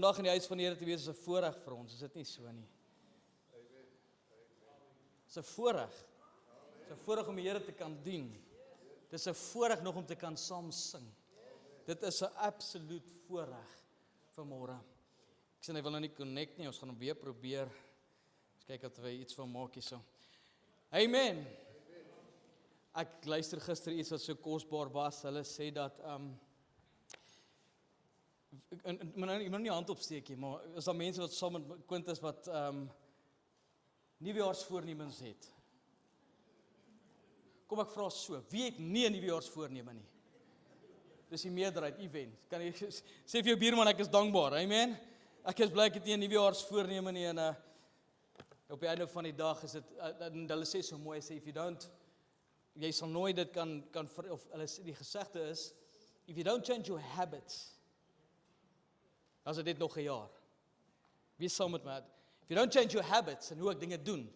vandag in die huis van die Here te wees is 'n voorreg vir ons, is dit nie so nie? Dis 'n voorreg. Dis 'n voorreg om die Here te kan dien. Dis 'n voorreg nog om te kan saam sing. Dit is 'n absoluut voorreg vanmôre. Ek sien hy wil nou nie connect nie, ons gaan hom weer probeer. Ons kyk of hy iets van maak hierso. Amen. Ek luister gister iets wat so kosbaar was. Hulle sê dat ek moet nie hand opsteek nie, maar is daar mense wat saam met Quintus wat nuwejaarsvoornemens het? Kom ek vra so, wie het nie 'n nuwejaarsvoorneme nie? Dis die meerderheid, event. Kan jy sê vir jou buurman, ek is dankbaar, amen? Ek is bly ek het nie 'n nuwejaarsvoorneme nie en op die einde van die dag is dit, hulle sê so mooi, sê if you don't, jy sal nooit dit kan of hulle sê die gesegde is, if you don't change your habits, dan is dit nog 'n jaar. Wie saam met my? If you don't change your habits en hoe ek dinge doen,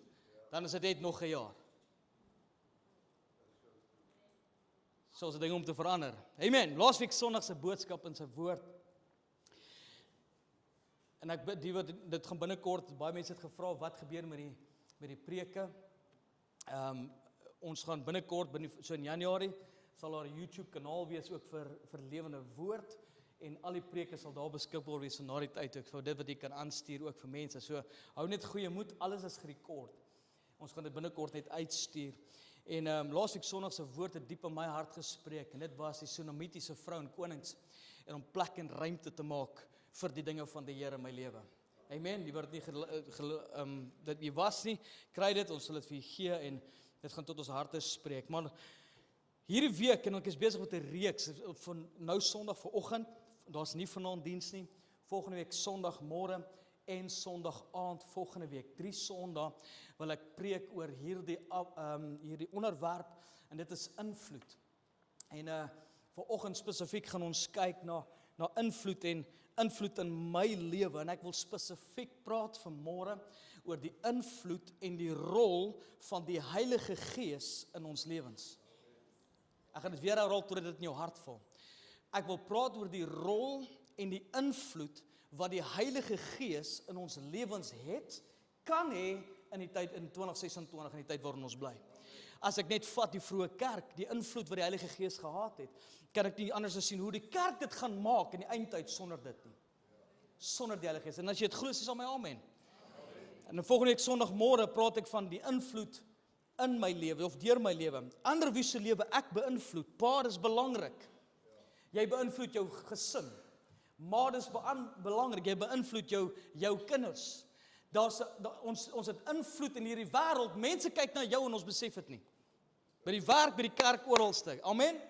dan is dit nog 'n jaar. So is 'n ding om te verander. Amen. Laasweek Sondag se boodskap in sy woord. En ek bid dit gaan binnekort, baie mense het gevra wat gebeur met die preke. Ons gaan binnekort so in Januarie sal daar 'n YouTube kanaal wees ook vir lewende woord en al die preke sal daar beskikbaar wees na die tyd ook vir dit wat jy kan aanstuur ook vir mense. So hou net goeie moed, alles is gerekord. Ons gaan dit binnekort net uitstuur. En laasweek Sondag se woord het diep in my hart gespreek en dit was die Sunamitiese vrou en konings en om plek en ruimte te maak vir die dinge van die Here in my lewe. Amen. Die word nie dat jy was nie, kry dit, ons sal dit vir jy gee en dit gaan tot ons harte spreek. Maar hierdie week en ek is besig met 'n reeks van nou Sondag vanoggend, daar's nie vanaand diens nie. Volgende week Sondagmôre en Sondag aand volgende week. 3 Sondae wil ek preek oor hierdie onderwerp en dit is invloed. En vanoggend spesifiek gaan ons kyk na invloed en invloed in my lewe en ek wil spesifiek praat vanmôre oor die invloed en die rol van die Heilige Gees in ons lewens. Ek gaan dit weer herhaal totdat dit in jou hart val. Ek wil praat oor die rol en die invloed wat die Heilige Gees in ons lewens het, kan hê in die tyd in 2026 in die tyd waarin ons bly. As ek net vat die vroeë kerk, die invloed wat die Heilige Gees gehad het, kan ek nie anders as sien hoe die kerk dit gaan maak in die eindtyd sonder dit nie. Sonder die Heilige Gees. En as jy dit glo, sê my amen. En dan volgende week Sondagmôre praat ek van die invloed in my lewe of deur my lewe. Ander wie se lewe ek beïnvloed. Pa, dis belangrik. Jy beïnvloed jou gesin. Maar dis belangrik, jy beïnvloed jou kinders. Ons het invloed in hierdie wêreld. Mense kyk na jou en ons besef dit nie. By die werk, by die kerk, oralste. Amen.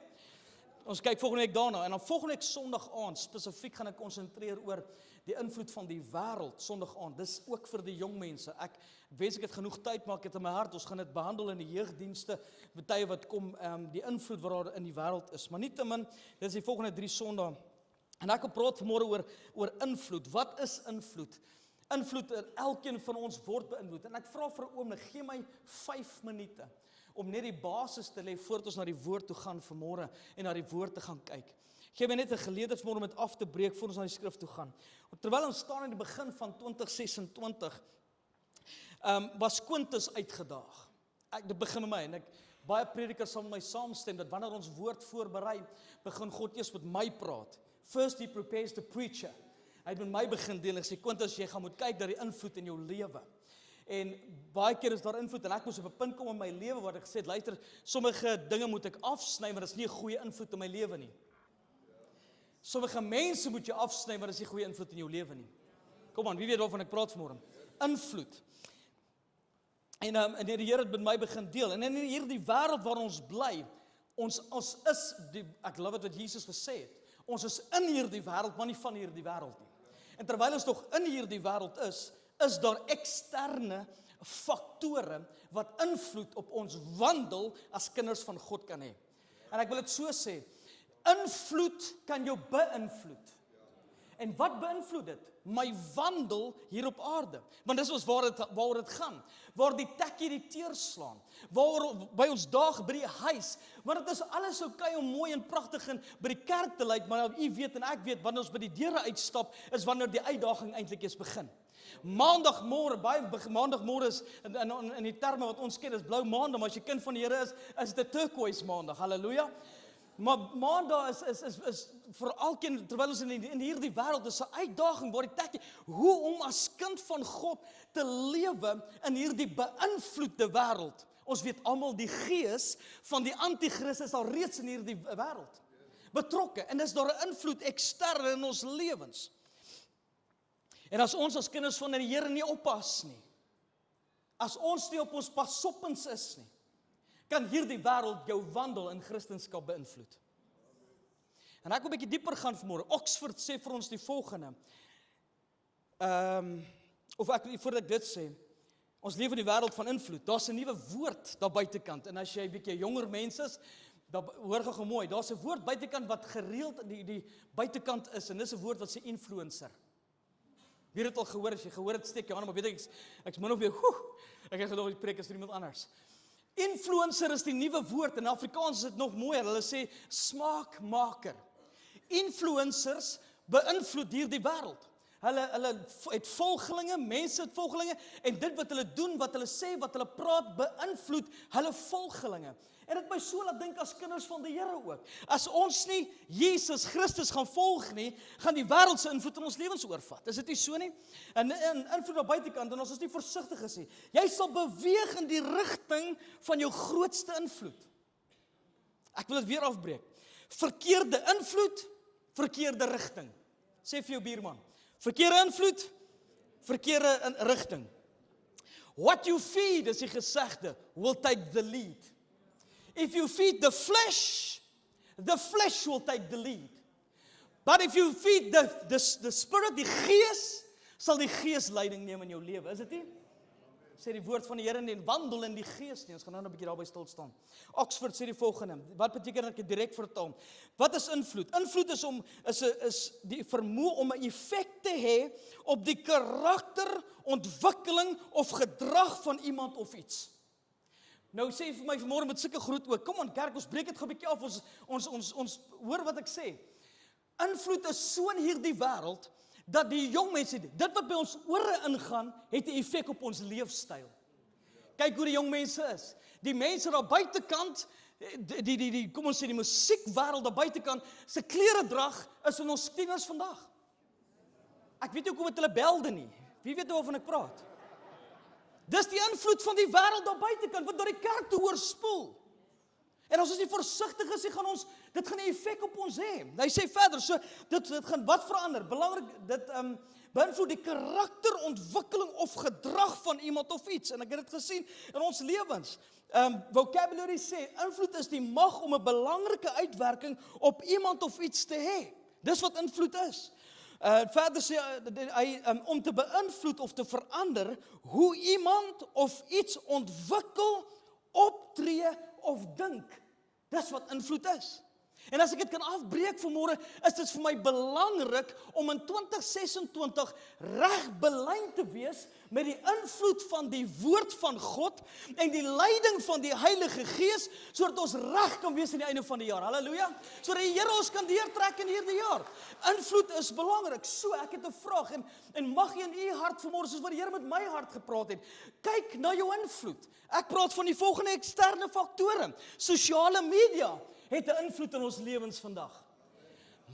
Ons kyk volgende week daarna en dan volgende week Sondag aand spesifiek gaan ek konsentreer oor die invloed van die wêreld Sondag aand. Dis ook vir die jong mense. Ek wens ek het genoeg tyd, maar ek het in my hart, ons gaan dit behandel in die jeugdienste, tye wat kom, die invloed wat daar in die wêreld is. Maar nietemin, dis die volgende 3 Sondae. En ek wil praat vanmôre oor invloed. Wat is invloed? Invloed in elkeen van ons word beïnvloed. En ek vra vir 'n oomblik, gee my 5 minute om net die basis te lê voordat ons na die woord toe gaan vanmôre en na die woord te gaan kyk. Gee my net 'n geleentheid vanmôre om dit af te breek voordat ons na die skrif toe gaan. Terwyl ons staan in die begin van 2026, was Quintus uitgedaag. Dit begin met my en baie predikers sal met my saamstem dat wanneer ons woord voorberei, begin God eers met my praat. First he prepares the preacher. Hy het met my begin deel en sê, Quintus, jy gaan moet kyk na die invloed in jou lewe. En baie keer is daar invloed en ek moes op 'n punt kom in my lewe waar ek gesê het, luister, sommige dinge moet ek afsny, maar dit is nie 'n goeie invloed in my lewe nie. Sommige mense moet jy afsny, maar dit is nie 'n goeie invloed in jou lewe nie. Kom aan, wie weet waarvan ek praat vanmôre? Invloed. En die Here het met my begin deel. En in hierdie wêreld waar ons bly, ons is ek love wat Jesus gesê het. Ons is in hierdie wêreld, maar nie van hierdie wêreld nie. En terwyl ons nog in hierdie wêreld is daar eksterne faktore wat invloed op ons wandel as kinders van God kan hê. En ek wil dit so sê, invloed kan jou beïnvloed. En wat beïnvloed dit? My wandel hier op aarde. Want dis ons waaroor dit gaan. Waar die tekkie die teer slaan. Waar by ons daag by die huis. Want dit is alles oukei om mooi en pragtig en by die kerk te lyk, maar u weet en ek weet, wanneer ons by die deure uitstap, is wanneer die uitdaging eintlik eens begin. Maandagmôre is, in die terme wat ons ken, is blou maandag, maar as jy kind van die Here is dit 'n turquoise maandag, halleluja. Maar maandag is vir elkeen, terwyl ons in hierdie wêreld is 'n uitdaging waar die tekkie, hoe om as kind van God te lewe in hierdie beïnvloede wêreld. Ons weet almal die gees van die anti-kris is al reeds in hierdie wêreld betrokke, en is daar 'n invloed ekstern in ons lewens. En as ons as kinders van die Here nie oppas nie, as ons nie op ons pasoppens is nie, kan hierdie wêreld jou wandel in Christendom beïnvloed. En ek wil 'n bietjie dieper gaan vanmôre. Oxford sê vir ons die volgende. Voordat ek dit sê, ons leef in die wêreld van invloed. Daar's 'n nuwe woord daar buitekant. En as jy 'n bietjie jonger mens is, dan hoor gou mooi. Daar's 'n woord buitekant wat gereeld die buitekant is, en dis 'n woord wat sê influencer. Wie het dit al gehoor? As jy gehoor het, steek jou hand, maar weet ek's min of meer, ek het gedog die preek is vir iemand anders. Influencer is die nuwe woord, in Afrikaans is dit nog mooier, hulle sê smaakmaker. Influencers beïnvloed hierdie wêreld. Hulle het volgelinge, mense het volgelinge, en dit wat hulle doen, wat hulle sê, wat hulle praat, beïnvloed hulle volgelinge. En dit my so laat dink as kinders van die Here ook. As ons nie Jesus Christus gaan volg nie, gaan die wêreld se invloed in ons lewens oorvat. Is dit nie so nie? En invloed aan buitekant, en ons is nie versigtig is nie. Jy sal beweeg in die rigting van jou grootste invloed. Ek wil dit weer afbreek. Verkeerde invloed, verkeerde rigting. Sê vir jou buurman. Verkeerde invloed, verkeerde rigting. What you feed, is die gesegde, will take the lead. If you feed the flesh will take the lead. But if you feed the spirit, die gees, sal die gees leiding neem in jou lewe. Is dit nie? Sê die woord van die Here, en wandel in die gees nie. Ons gaan nou 'n bietjie daarby stil staan. Oxford sê die volgende. Wat beteken dat ek direk vertaal? Wat is invloed? Invloed is die vermoë om 'n effek te hê op die karakter, ontwikkeling of gedrag van iemand of iets. Nou sê vir my vanmôre met sulke groot oë, kom aan kerk, ons breek dit gou 'n bietjie af, ons hoor wat ek sê. Invloed is so in hierdie wêreld, dat die jong mense, dit wat by ons ore ingaan, het 'n effek op ons leefstyl. Kyk hoe die jong mense is. Die mense daar buitekant, kom ons sê die musiekwêreld daar buitekant, se kleredrag is in ons tieners vandag. Ek weet nie hoekom het hulle belde nie. Wie weet waarvan ek praat? Dis die invloed van die wêreld daar buitekant wat na die kerk toe oorspoel. En as ons nie versigtig is, dit gaan 'n effek op ons hê. Hy sê verder, so dit gaan wat verander? Belangrik, dit beïnvloed die karakterontwikkeling of gedrag van iemand of iets. En ek het dit gesien in ons lewens. Vocabulary sê, invloed is die mag om 'n belangrike uitwerking op iemand of iets te hê. Dis wat invloed is. Verder sê hy, om te beïnvloed of te verander hoe iemand of iets ontwikkel, optree of dink. Dis wat invloed is. En as ek dit kan afbreek vanmôre, is dit vir my belangrik om in 2026 reg belyn te wees met die invloed van die woord van God en die leiding van die Heilige Gees, sodat ons reg kan wees aan die einde van die jaar. Halleluja. Sodat die Here ons kan deurtrek in hierdie jaar. Invloed is belangrik. So, ek het 'n vraag en mag jy in u hart vanmôre, soos wat die Here met my hart gepraat het, kyk na jou invloed. Ek praat van die volgende eksterne faktore. Sosiale media het 'n invloed in ons lewens vandag.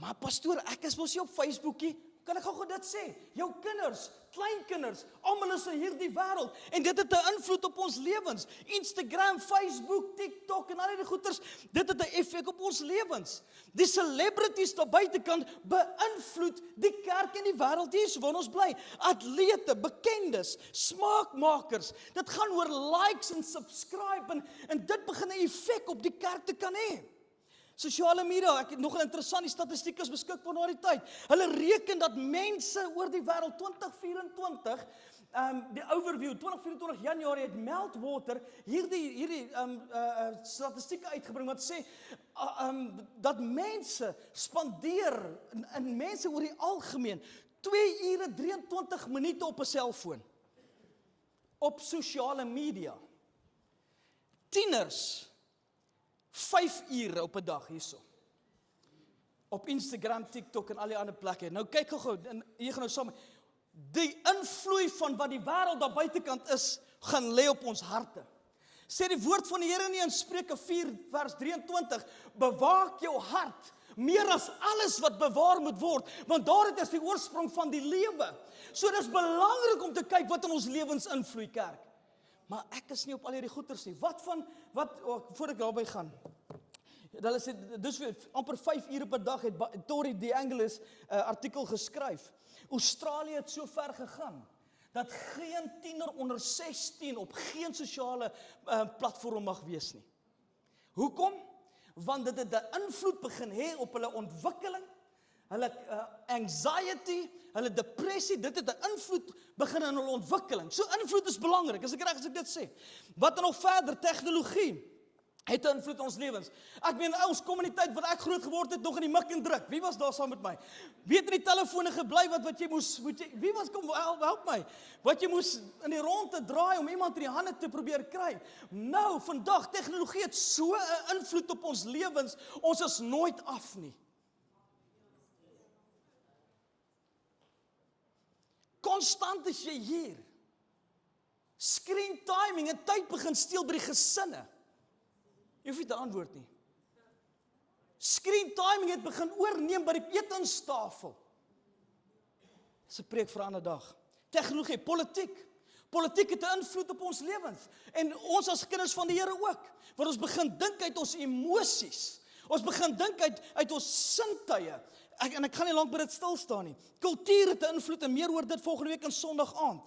Maar pastoor, ek is mos nie op Facebookie. Kan ek gou dit sê? Jou kinders, kleinkinders, almal is in hierdie wêreld en dit het 'n invloed op ons lewens. Instagram, Facebook, TikTok en al die goeters, dit het 'n effek op ons lewens. Die celebrities daar buitekant beïnvloed die kerk en die wêreld hier waar ons bly. Atlete, bekendes, smaakmakers. Dit gaan oor likes en subscribe en dit begin 'n effek op die kerk te kan hê. Sosiale media, ek het nog 'n interessante statistiek is beskikbaar na die tyd. Hulle reken dat mense oor die wêreld 2024, die overview 2024 Januarie het Meltwater hierdie statistieke uitgebring wat sê dat mense spandeer en mense oor die algemeen 2 ure 23 minute op 'n selfoon. Op sosiale media. Tieners 5 ure op 'n dag hierso. Op Instagram, TikTok en al die ander plekke. Nou kyk gou, en jy gaan nou saam. Die invloed van wat die wêreld daar buitekant is, gaan lê op ons harte. Sê die woord van die Here nie in Spreuke 4 vers 23, bewaak jou hart meer as alles wat bewaar moet word, want daarin is die oorsprong van die lewe. So dis belangrik om te kyk wat in ons lewens invloed, kerk. Maar ek is nie op al hierdie goeters nie. Voor ek daarby gaan. Hulle sê dis amper 5 ure per dag het Tori DeAngelis artikel geskryf. Australië het so ver gegaan dat geen tiener onder 16 op geen sosiale platform mag wees nie. Hoekom? Want dit het 'n invloed begin hê op hulle ontwikkeling, hulle anxiety, hulle depressie, dit het 'n invloed begin in hulle ontwikkeling. So invloed is belangrik, as ek reg as ek dit sê. Wat dan nog verder, tegnologie het 'n invloed op ons lewens. Ek meen ons kommuniteit wat ek groot geword het nog in die mik en druk. Wie was daar saam met my? Wie het in die telefone gebly wat jy moes wie was kom help my? Wat jy moes in die ronde draai om iemand in die hande te probeer kry. Nou vandag tegnologie het so 'n invloed op ons lewens. Ons is nooit af nie. Konstant is jy hier. Screen timing en tyd begin steel by die gesinne. Jy hoef nie te antwoord nie. Screen timing het begin oorneem by die etenstafel. Dis 'n preek vir 'n ander dag. Tegnologie, politiek. Politiek het 'n invloed op ons lewens. En ons as kinders van die Here ook. Want ons begin dink uit ons emosies. Ons begin dink uit ons sintuie. En ek gaan nie lank by dit stil staan nie. Kultuur het 'n invloed en meer oor dit volgende week in Sondag aand.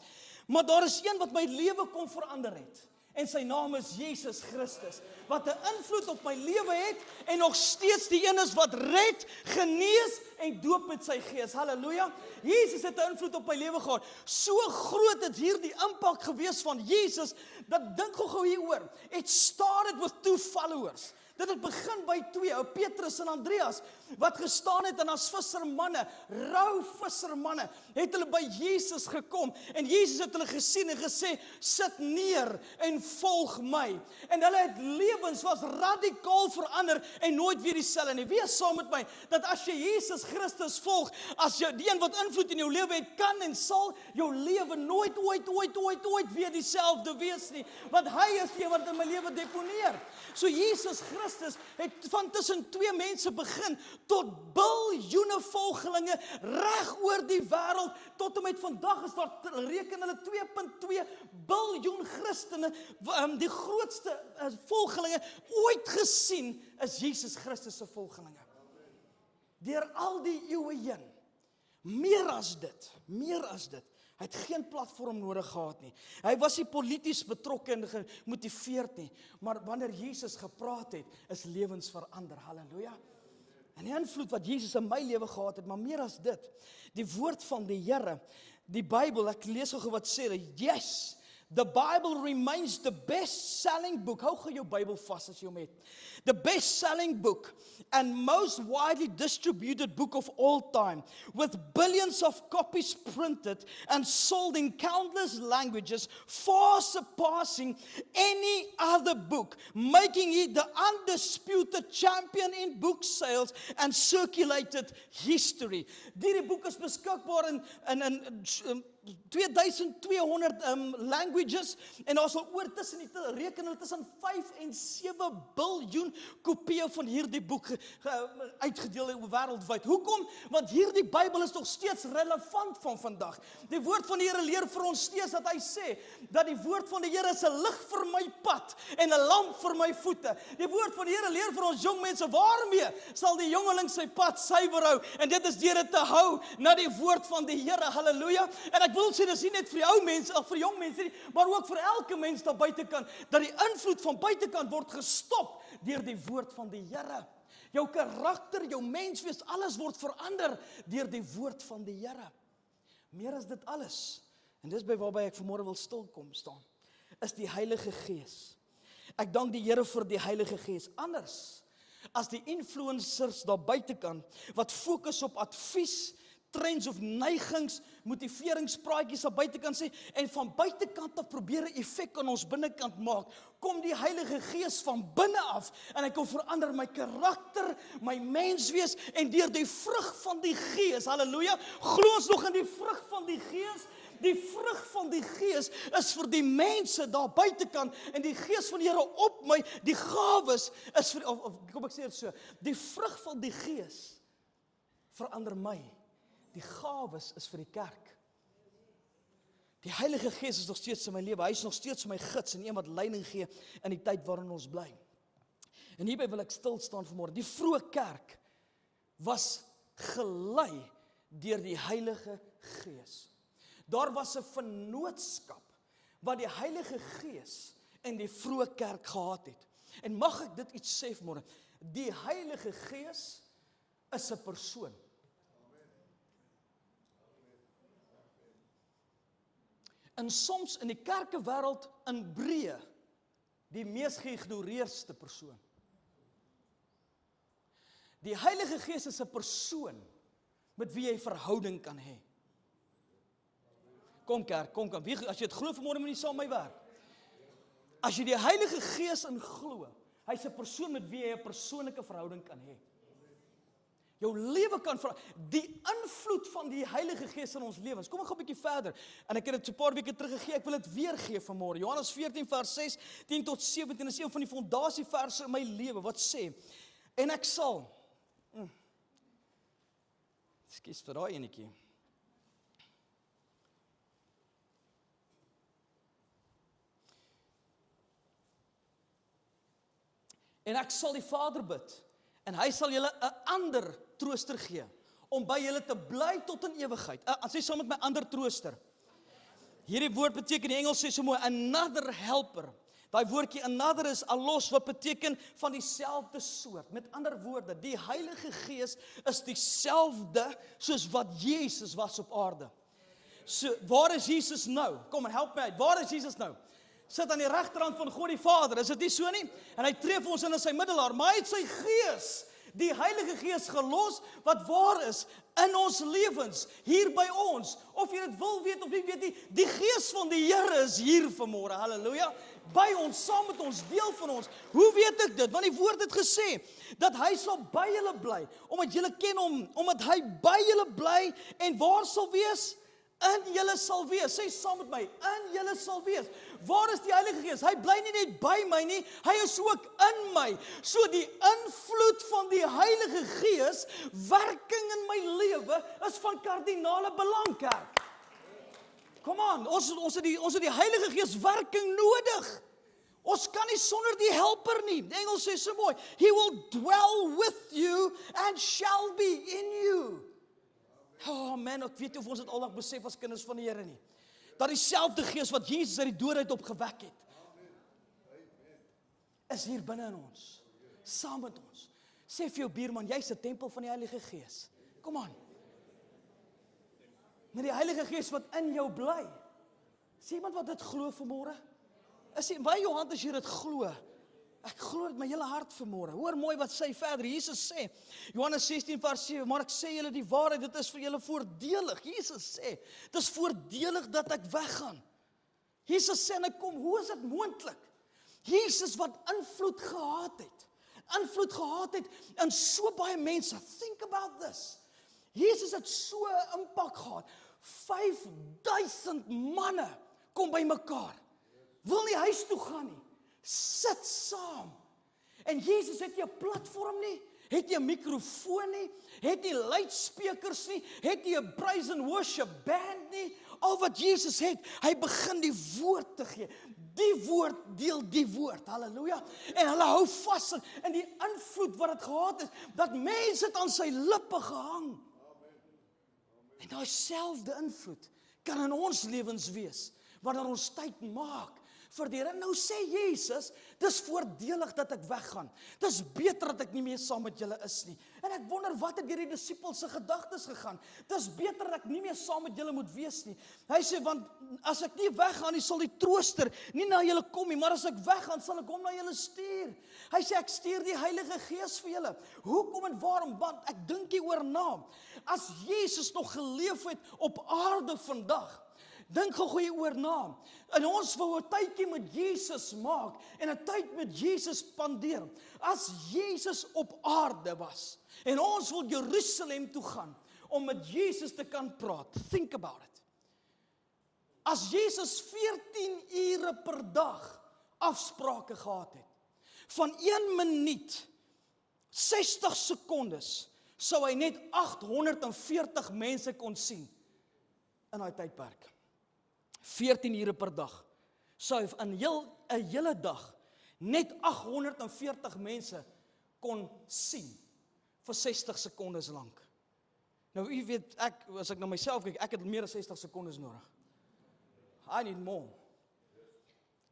Maar daar is een wat my lewe kom verander het. En sy naam is Jesus Christus, wat 'n invloed op my lewe het, en nog steeds die een is wat red, genees en doop met sy gees. Halleluja. Jesus het 'n invloed op my lewe gehad. So groot het hierdie impak gewees van Jesus, dat dink gou hieroor. It started with 2 followers. Dit het begin by 2, Petrus en Andreas, wat gestaan het en as vissermanne, rou vissermanne, het hulle by Jesus gekom, en Jesus het hulle gesien en gesê, sit neer en volg my. En hulle het lewens was radikaal verander en nooit weer dieselfde nie. Wees saam met my, dat as jy Jesus Christus volg, as jy die een wat invloed in jou lewe het, kan en sal jou lewe nooit ooit weer dieselfde wees nie, want hy is die wat in my lewe deponeer. So Jesus Christus het van tussen 2 mense begin tot biljoene volgelinge reg oor die wêreld. Tot en met vandag is daar, reken hulle 2.2 biljoen Christene, die grootste volgelinge ooit gesien is Jesus Christus se volgelinge. Deur al die eeue heen. Meer as dit. Hy het geen platform nodig gehad nie. Hy was nie polities betrokke en gemotiveerd nie. Maar wanneer Jesus gepraat het, is lewens verander. Halleluja. En die invloed wat Jesus in my lewe gehad het, maar meer as dit. Die woord van die Here, die Bybel, ek lees gou wat sê, yes, the Bible remains the best-selling book. Hou gou jou Bybel vas as jy hom het. The best-selling book and most widely distributed book of all time, with billions of copies printed and sold in countless languages, far surpassing any other book, making it the undisputed champion in book sales and circulated history. Hierdie boek is beskikbaar in 2200 languages, en daar sal oor tussen die reken hulle tussen 5 en 7 biljoen kopieë van hierdie boek uitgedeel wêreldwyd. Hoekom? Want hierdie Bybel is nog steeds relevant van vandag. Die woord van die Here leer vir ons steeds dat hy sê dat die woord van die Here is 'n lig vir my pad en 'n lamp vir my voete. Die woord van die Here leer vir ons jong mense, waarmee sal die jongeling sy pad suiwer hou? En dit is deur dit te hou na die woord van die Here. Halleluja. En ek wil sê, dis nie net vir ou mense of vir jong mense nie, maar ook vir elke mens daar buitekant, dat die invloed van buitekant word gestop deur die woord van die Here. Jou karakter, jou menswees, alles word verander deur die woord van die Here. Meer as dit alles, en dis by waarby ek vanmôre wil stilkom staan, is die Heilige Gees. Ek dank die Here vir die Heilige Gees. Anders as die influencers daar buitekant wat fokus op advies, trends of neigings, motiveringspraatjies daar buitekant sê en van buitekant af probeer 'n effek aan ons binnekant maak, kom die Heilige Gees van binne af en hy kom verander my karakter, my menswees en deur die vrug van die Gees. Halleluja. Glo ons nog in die vrug van die Gees? Die vrug van die Gees is vir die mense daar buitekant en die Gees van die Here op my, die gawes is vir kom ek sê dit so, die vrug van die Gees verander my. Die gawes is vir die kerk. Die Heilige Gees is nog steeds in my lewe. Hy is nog steeds my gids en een wat leiding gee in die tyd waarin ons bly. En hierby wil ek stil staan vanmôre. Die vroeë kerk was gelei deur die Heilige Gees. Daar was 'n vennootskap wat die Heilige Gees en die vroeë kerk gehad het. En mag ek dit iets sê vanmôre? Die Heilige Gees is 'n persoon. En soms in die kerkewêreld in breë die mees geïgnoreerde persoon. Die Heilige Gees is 'n persoon met wie jy verhouding kan hê. Kom kerk, kom. Wie, as jy dit glo vanmôre moet jy saam met my werk. As jy die Heilige Gees in glo, hy's 'n persoon met wie jy 'n persoonlike verhouding kan hê. Jou lewe kan verander. Die invloed van die Heilige Gees in ons lewens. Kom ek gaan 'n bietjie verder. En ek het dit so 'n paar weke terug gegee. Ek wil dit weer gee vanmôre. Johannes 14 vers 6, 10 tot 17 is een van die fondasieverse in my lewe wat sê: En ek sal Ekskuus vir daai enetjie. En ek sal die Vader bid en hy sal julle 'n ander trooster gee om by julle te bly tot in ewigheid. As jy saam met my ander trooster. Hierdie woord beteken, die Engels sê so mooi, another helper. Daai woordjie another is alos wat beteken van dieselfde soort. Met ander woorde, die Heilige Gees is dieselfde soos wat Jesus was op aarde. So, waar is Jesus nou? Kom en help my uit. Waar is Jesus nou? Sit aan die regterhand van God die Vader. Is dit nie so nie? En hy tree vir ons in as sy middelaar, maar hy het sy Gees, die Heilige Gees gelos, wat waar is in ons lewens, hier by ons. Of jy dit wil weet of nie weet nie, die Gees van die Here is hier vanmôre. Halleluja. By ons, saam met ons, deel van ons. Hoe weet ek dit? Want die woord het gesê dat hy sal by julle bly, omdat julle ken hom, omdat hy by julle bly en waar sal wees? In julle sal wees. Sê saam met my, in julle sal wees. Waar is die Heilige Gees? Hy bly nie net by my nie, hy is ook in my. So die invloed van die Heilige Gees, werking in my lewe, is van kardinale belang, kerk. Come on, ons het die Heilige Gees werking nodig. Ons kan nie sonder die helper nie. Die Engels sê so mooi, he will dwell with you and shall be in you. Oh man, ek weet nie of ons dit aldag besef as kinders van die Here nie. Dat dieselfde Gees wat Jesus uit die dood uit opgewek het, is hier binne in ons, saam met ons. Sê vir jou buurman, jy's 'n tempel van die Heilige Gees. Kom aan. Met die Heilige Gees wat in jou bly. Sê iemand wat dit glo vanmôre? Is jy by jou hand as jy dit glo? Ek glo dit met my hele hart vanmôre. Hoor mooi wat sê verder. Jesus sê, Johannes 16 vers 7, maar ek sê julle die waarheid, dit is vir julle voordelig. Jesus sê, dit is voordelig dat ek weggaan. Jesus sê, en ek kom, hoe is dit moontlik? Jesus wat invloed gehad het in so baie mense. Think about this. Jesus het so 'n impak gehad. 5000 manne kom by mekaar. Wil nie huis toe gaan nie. Sit saam. En Jesus het nie 'n platform nie, het nie 'n mikrofoon nie, het nie luidsprekers nie, het nie 'n praise and worship band nie. Al wat Jesus het, hy begin die woord te gee. Die woord deel die woord. Halleluja. En hulle hou vas in die invloed wat dit gehad het, dat mense het aan sy lippe gehang. En daai selfde invloed kan in ons lewens wees, wanneer ons tyd maak, vir die Here. Nou sê Jesus, dis voordelig dat ek weggaan. Dis beter dat ek nie meer saam met julle is nie. En ek wonder wat het deur die disippels se gedagtes gegaan. Dis beter dat ek nie meer saam met julle moet wees nie. Hy sê, want as ek nie weggaan nie, sal die trooster nie na julle kom nie, maar as ek weggaan, sal ek hom na julle stuur. Hy sê, ek stuur die Heilige Gees vir julle. Hoekom en waarom? Want ek dink hieroor na. As Jesus nog geleef het op aarde vandag, dink gou hieroor na. En ons wil 'n tydjie met Jesus maak en 'n tyd met Jesus spandeer. As Jesus op aarde was en ons wil Jerusalem toe gaan om met Jesus te kan praat. Think about it. As Jesus 14 ure per dag afsprake gehad het, van 1 minuut, 60 sekondes, sou hy net 840 mense kon sien in daai tydperk. 14 ure per dag, sou hy in 'n hele dag net 840 mense kon sien vir 60 sekondes lank. Nou u weet, as ek na myself kyk, ek het meer as 60 sekondes nodig. I need more.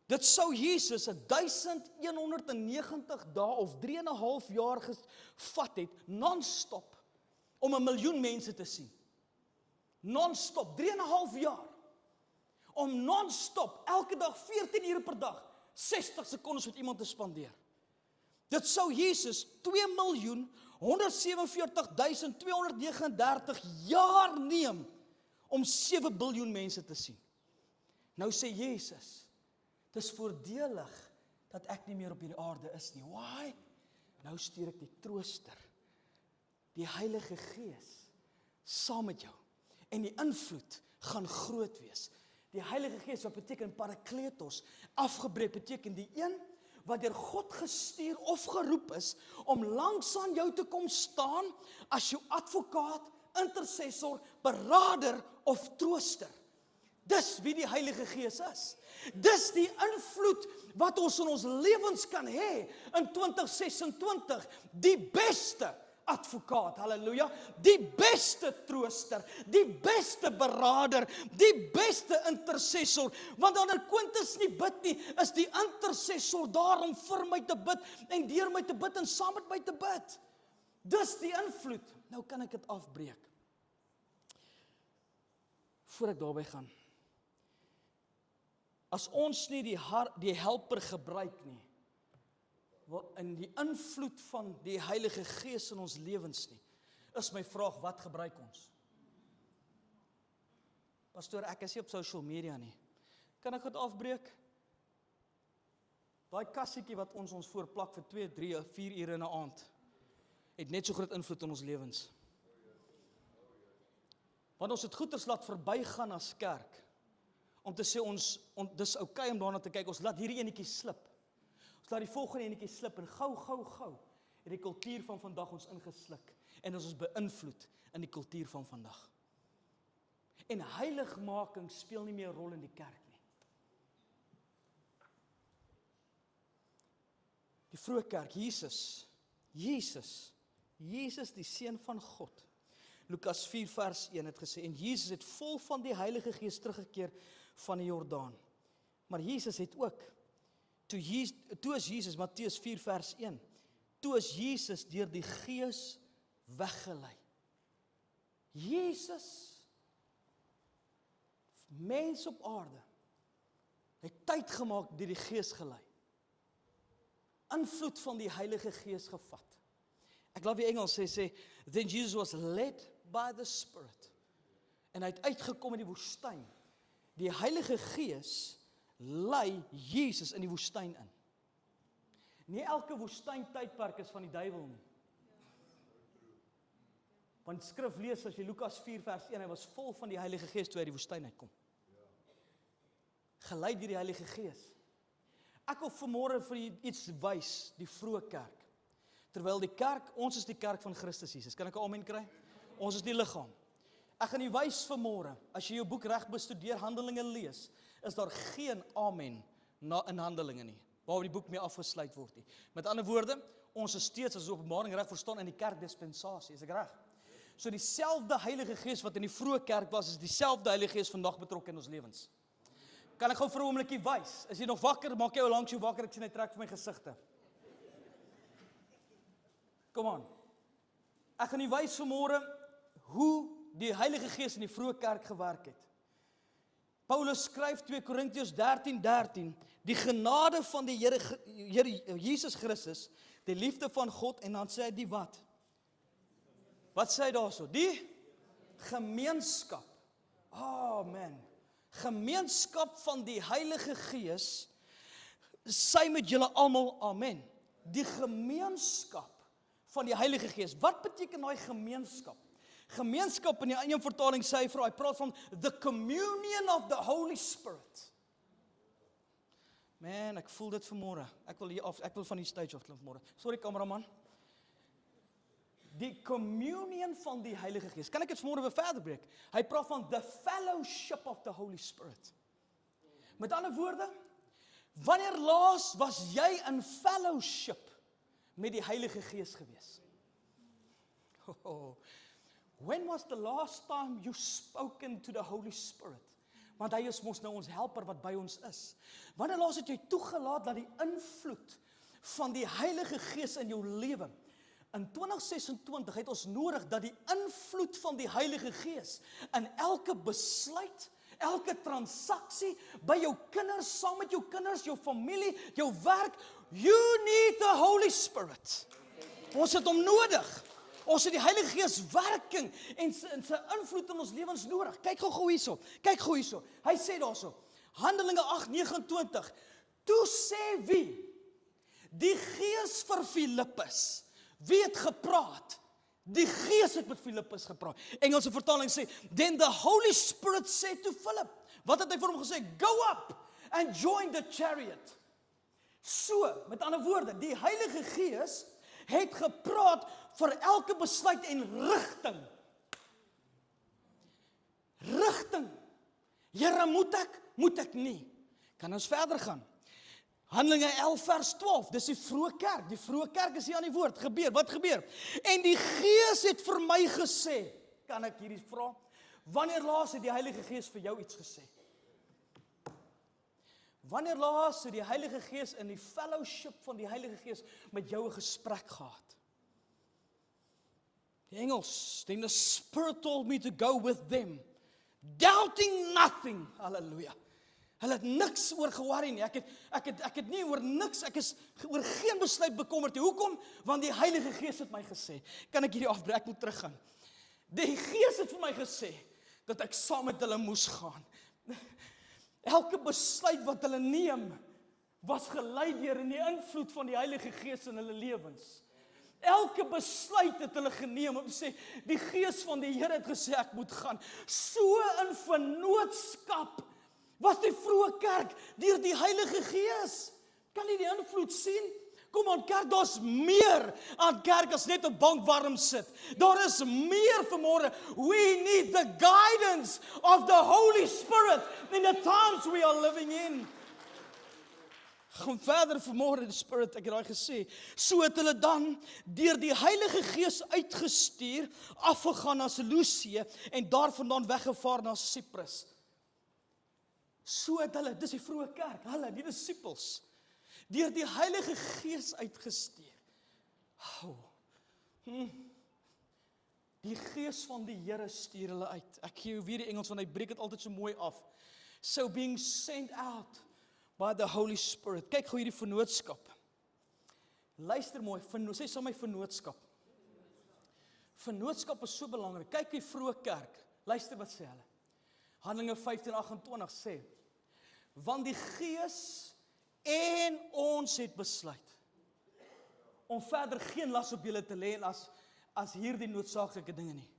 Dit sou Jesus 1190 dae of 3,5 jaar gevat het, non-stop, om 1 miljoen mense te sien. Non-stop, 3,5 jaar. Om non-stop, elke dag, 14 ure per dag, 60 sekondes met iemand te spandeer. Dit sou Jesus 2.147.239 jaar neem om 7 biljoen mense te sien. Nou sê Jesus, dit is voordelig dat ek nie meer op hierdie aarde is nie. Why? Nou stuur ek die trooster, die Heilige Gees, saam met jou. En die invloed gaan groot wees. Die Heilige Gees, wat beteken parakletos, afgebreek beteken die een wat deur God gestuur of geroep is om langs aan jou te kom staan as jou advokaat, intercessor, beraader of trooster. Dis wie die Heilige Gees is. Dis die invloed wat ons in ons lewens kan hê in 2026. Die beste advokaat, halleluja, die beste trooster, die beste beraader, die beste intercessor, want wanneer Quintus nie bid nie, is die intercessor daar om vir my te bid, en deur my te bid, en saam met my te bid. Dis die invloed. Nou kan ek dit afbreek. Voor ek daarby gaan. As ons nie die helper gebruik nie, in die invloed van die Heilige Gees in ons lewens nie, is my vraag, wat gebruik ons? Pastoor, ek is nie op social media nie. Kan ek dit afbreek? Daai kassietjie wat ons voorplak vir 2, 3, 4 ure in 'n aand, het net so groot invloed in ons lewens. Want ons het goeders laat verbygaan as kerk, om te sê dis okay om daarna te kyk, ons laat hierdie enetjie slip. Ons laat die volgende enetjie slip, en gou, het die kultuur van vandag ons ingesluk, en ons is beïnvloed in die kultuur van vandag. En heiligmaking speel nie meer 'n rol in die kerk nie. Die vroeë kerk, Jesus, die Seun van God. Lukas 4 vers 1 het gesê, en Jesus het vol van die Heilige Gees teruggekeer van die Jordaan. Maar Jesus het ook, toe is Jesus, Matteus 4 vers 1, toe is Jesus deur die Gees weggelei. Jesus, mens op aarde, het tyd gemaak deur die Gees gelei. Invloed van die Heilige Gees gevat. Ek laat die Engels sê, then Jesus was led by the Spirit. En hy het uitgekom in die woestyn. Die Heilige Gees lei Jesus in die woestyn in. Nie elke woestyntydperk is van die duiwel nie. Want skrif lees as jy Lukas 4 vers 1, hy was vol van die Heilige Gees toe hy die woestyn uitkom. Gelei deur die Heilige Gees. Ek wil vanmôre vir julle iets wys, die vroeë kerk. Terwyl die kerk, ons is die kerk van Christus Jesus. Kan ek 'n amen kry? Ons is die liggaam. Ek gaan u wys vanmôre, as jy jou boek reg bestudeer, Handelinge lees, is daar geen amen in Handelinge nie, waar die boek mee afgesluit word nie. Met ander woorde, ons is steeds as Openbaring reg verstaan in die kerkdispensasie, is ek reg? So dieselfde Heilige Gees wat in die vroeë kerk was, is dieselfde Heilige Gees vandag betrokke in ons lewens. Kan ek gou vir 'n oombliekie wys? Is jy nog wakker? Maak jy ou langs jou wakker, ek sien hy trek vir my gesigte. Kom aan. Ek gaan u wys vanmôre hoe die Heilige Gees in die vroeë kerk gewerk het. Paulus skryf 2 Korintiërs 13:13, die genade van die Here Jesus Christus, die liefde van God, en dan sê hy die wat? Wat sê hy daarso? Die gemeenskap. Oh man. Gemeenskap van die Heilige Gees, sy met julle almal, amen. Die gemeenskap van die Heilige Gees. Wat beteken daai gemeenskap? Gemeenskap in die een vertaling sê hy praat van the communion of the Holy Spirit. Man, ek voel dit vanmôre. Ek wil van die stage af klim vanmôre. Sorry kameraman. Die communion van die Heilige Gees. Kan ek dit vanmôre weer verder breek? Hy praat van the fellowship of the Holy Spirit. Met ander woorde, wanneer laas was jy in fellowship met die Heilige Gees gewees? When was the last time you spoken to the Holy Spirit? Want hy is mos nou ons helper wat by ons is. Wanneer laas het jy toegelaat dat die invloed van die Heilige Gees in jou lewe? In 2026 het ons nodig dat die invloed van die Heilige Gees in elke besluit, elke transaksie, by jou kinders, saam met jou kinders, jou familie, jou werk, you need the Holy Spirit. Ons het hom nodig. Ons het die Heilige Gees werking en sy invloed in ons lewens nodig. Kyk gou hierso. Hy sê daarso, Handelinge 8:29. Toe sê wie? Die Gees vir Filippus. Wie het gepraat? Die Gees het met Filippus gepraat. Engelse vertaling sê, then the Holy Spirit said to Philip. Wat het hy vir hom gesê? Go up and join the chariot. So, met ander woorde, die Heilige Gees het gepraat vir elke besluit en rigting. Rigting. Here, moet ek nie. Kan ons verder gaan? Handelinge 11:12, dis die vroeë kerk. Die vroeë kerk is hier aan die woord. Wat gebeur? En die Gees het vir my gesê, kan ek hierdie vra? Wanneer laas het die Heilige Gees vir jou iets gesê? Wanneer laas het die Heilige Gees in die fellowship van die Heilige Gees met jou 'n gesprek gehad? Die Engels, then the Spirit told me to go with them, doubting nothing. Halleluja. Hulle het niks oor ge-worry nie. Ek het nie oor niks, ek is oor geen besluit bekommerd nie. Hoekom? Want die Heilige Gees het my gesê. Kan ek hierdie afbreek, ek moet teruggaan. Die Gees het vir my gesê dat ek saam met hulle moes gaan. Elke besluit wat hulle neem was gelei deur in die invloed van die Heilige Gees in hulle lewens. Elke besluit het hulle geneem om te sê, die Gees van die Here het gesê ek moet gaan. So in vennootskap was die vroeë kerk deur die Heilige Gees. Kan jy die invloed sien? Kom aan kerk, daar's meer aan kerk as net 'n bank warm sit. Daar is meer vanmôre. We need the guidance of the Holy Spirit in the times we are living in. Gaan verder vanmôre, die Spirit, ek het daai gesê. So het hulle dan deur die Heilige Gees uitgestuur, afgegaan na Seleusië en daarvandaan weggevaar na Siprus. So het hulle, dis die vroeë kerk, hulle, die disippels, deur die Heilige Gees uitgestuur. Die Gees van die Here stuur hulle uit. Ek gee jou weer die Engels, want hy breek dit altyd so mooi af. So being sent out by the Holy Spirit. Kyk gou hierdie vennootskap. Luister mooi, sê saam my vennootskap. Vennootskap is so belangrik. Kyk die vroeë kerk. Luister wat sê hulle. Handelinge 15:28 sê, want die Gees en ons het besluit om verder geen las op julle te lê as hierdie noodsaaklike dinge nie.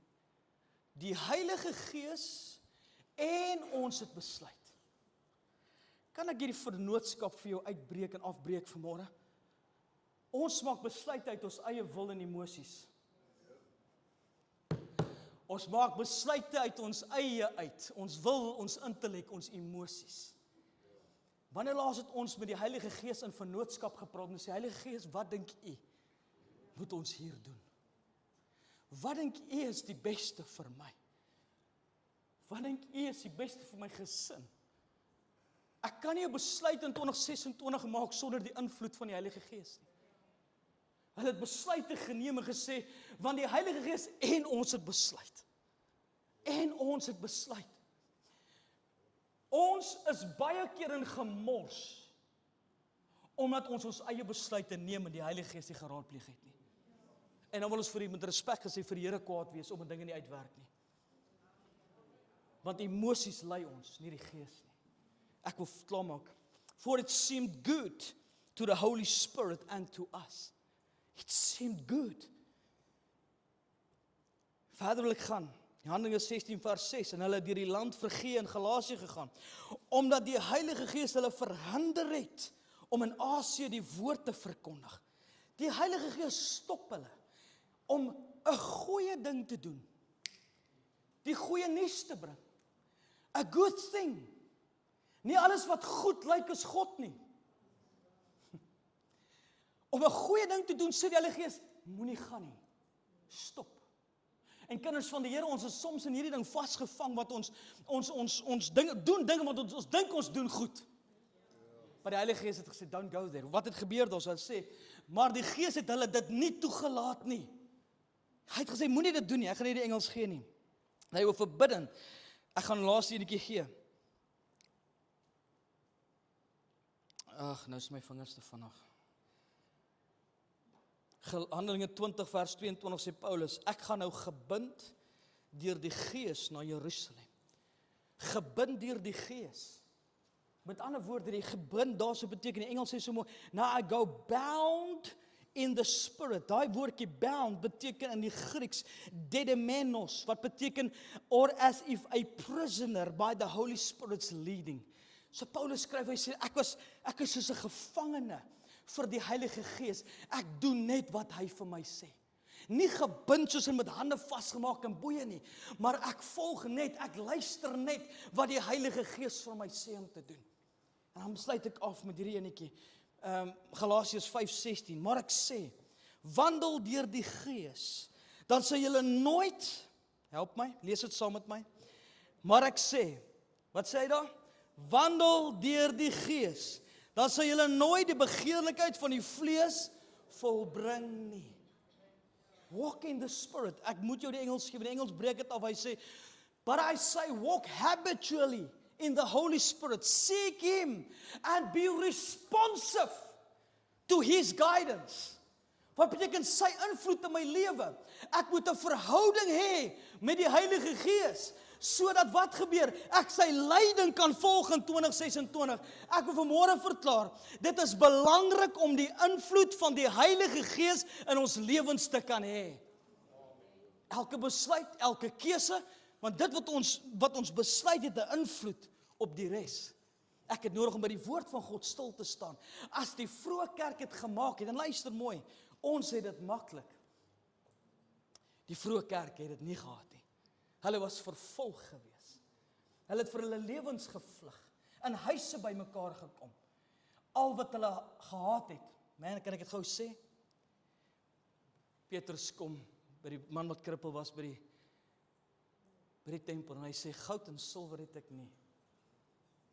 Die Heilige Gees en ons het besluit. Kan ek hierdie vennootskap vir jou uitbreek en afbreek vanmôre? Ons maak besluite uit ons eie wil en emosies. Ons maak besluite uit ons eie uit, ons wil, ons intellek, ons emosies. Wanneer laas het ons met die Heilige Gees in vennootskap gepraat en sê, Heilige Gees, wat dink U moet ons hier doen? Wat dink U is die beste vir my? Wat dink U is die beste vir my gesin? Ek kan nie 'n besluit in 2026 maak sonder die invloed van die Heilige Gees nie. Hulle het besluite geneem en gesê, want die Heilige Gees en ons het besluit. En ons het besluit. Ons is baie keer in gemors, omdat ons eie besluite neem en die Heilige Gees nie geraadpleeg het nie. En dan wil ons vir die met respek gesê vir die Here kwaad wees om 'n ding nie uitwerk nie. Want emosies lei ons, nie die Gees nie. Ek wil klaarmaak. For it seemed good to the Holy Spirit and to us. It seemed good. Verder wil ek gaan. Handelinge 16 vers 6 en hulle het deur die land Frigië en Galasië gegaan, omdat die Heilige Gees hulle verhinder het om in Asië die woord te verkondig. Die Heilige Gees stop hulle om 'n goeie ding te doen. Die goeie nuus te bring. A good thing. Nie alles wat goed lyk is God nie. Om 'n goeie ding te doen, sê die Heilige Gees, moenie gaan nie. Stop. En kinders van die Here, ons is soms in hierdie ding vasgevang wat ons doen dinge wat ons dink ons doen goed. Maar die Heilige Gees het gesê, don't go there. Wat het gebeur daar? Hy sê, maar die Gees het hulle dit nie toegelaat nie. Hy het gesê, moenie dit doen nie. Ek gaan nie die Engels gee nie. Hy wil forbidden. Ek gaan laaste enetjie gee. Ag, nou is my vingers te vinnig. Handelinge 20 vers 22 sê Paulus, ek gaan nou gebind deur die Gees na Jerusalem. Gebind deur die Gees. Met ander woorde, die gebind, daar so beteken, die Engels sê so mooi, now I go bound in the Spirit. Daai woordjie bound beteken in die Grieks dedemenos, wat beteken or as if a prisoner by the Holy Spirit's leading. So Paulus skryf, hy sê, ek is soos 'n gevangene vir die Heilige Gees. Ek doen net wat hy vir my sê. Nie gebind soos met hande vasgemaak in boeye nie, maar ek volg net, ek luister net wat die Heilige Gees vir my sê om te doen. En dan sluit ek af met hierdie enetjie. Galasiërs 5:16, maar ek sê, wandel deur die Gees, dan sal julle nooit, help my, lees dit saam met my, maar ek sê, wat sê hy daar? Wandel deur die Gees, dan sal julle nooit die begeerlikheid van die vlees volbring nie. Walk in the Spirit. Ek moet jou die Engels gee, die Engels breek dit af, hy sê, but I say walk habitually in the Holy Spirit, seek Him and be responsive to His guidance. Wat beteken sy invloed in my lewe? Ek moet 'n verhouding hê met die Heilige Gees, sodat wat gebeur? Ek sy leiding kan volg in 2026. Ek wil vanmôre verklaar, dit is belangrik om die invloed van die Heilige Gees in ons lewens te kan hê. Elke besluit, elke keuse, want dit wat ons besluit het 'n invloed op die res. Ek het nodig om by die woord van God stil te staan. As die vroeë kerk het gemaak het, en luister mooi, ons het dit maklik. Die vroeë kerk het dit nie gehad nie. Hulle was vervolg gewees. Hulle het vir hulle lewens gevlug, in huise bymekaar gekom. Al wat hulle gehad het, man, kan ek dit gou sê? Petrus kom by die man wat krippel was by die tempel en hy sê, goud en silwer het ek nie,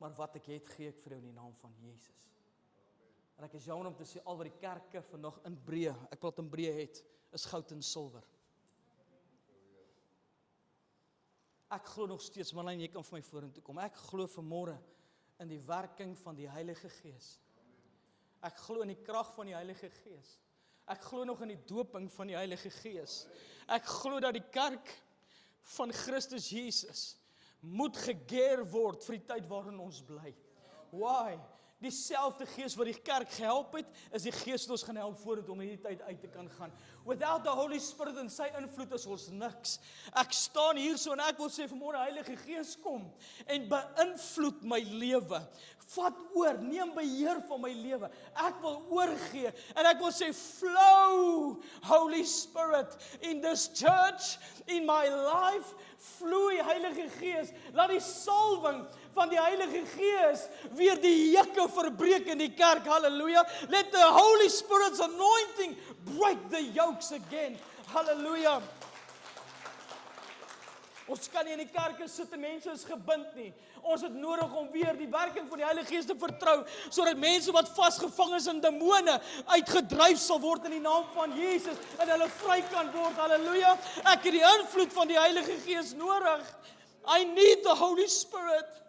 maar wat ek het, gee ek vir jou in die naam van Jesus. En ek is jammer om te sê, al wat die kerke vandag in Breë, ek praat in Breë het, is goud en silwer. Ek glo nog steeds, Marlyn, jy kan vir my vorentoe kom. Ek glo vanmôre in die werking van die Heilige Gees. Ek glo in die krag van die Heilige Gees. Ek glo nog in die doping van die Heilige Gees. Ek glo dat die kerk van Christus Jesus moet gegeer word vir die tyd waarin ons bly. Why? Dieselfde Gees wat die kerk gehelp het, is die Gees wat ons gaan help voordat om hierdie tyd uit te kan gaan. Without the Holy Spirit en sy invloed is ons niks. Ek staan hier so en ek wil sê vanmôre, Heilige Gees, kom en beïnvloed my lewe. Vat oor, neem beheer van my lewe. Ek wil oorgee en ek wil sê, flow, Holy Spirit, in this church, in my life, vloei Heilige Gees. Laat die salwing van die Heilige Gees weer die jukke verbreek in die kerk. Halleluja. Let the Holy Spirit's anointing break the yokes again. Halleluja. Ons kan nie in die kerke sit en mense is gebind nie. Ons het nodig om weer die werking van die Heilige Gees te vertrou, sodat mense wat vasgevang is in demone, uitgedryf sal word in die naam van Jesus, en hulle vry kan word, halleluja. Ek het die invloed van die Heilige Gees nodig. I need the Holy Spirit.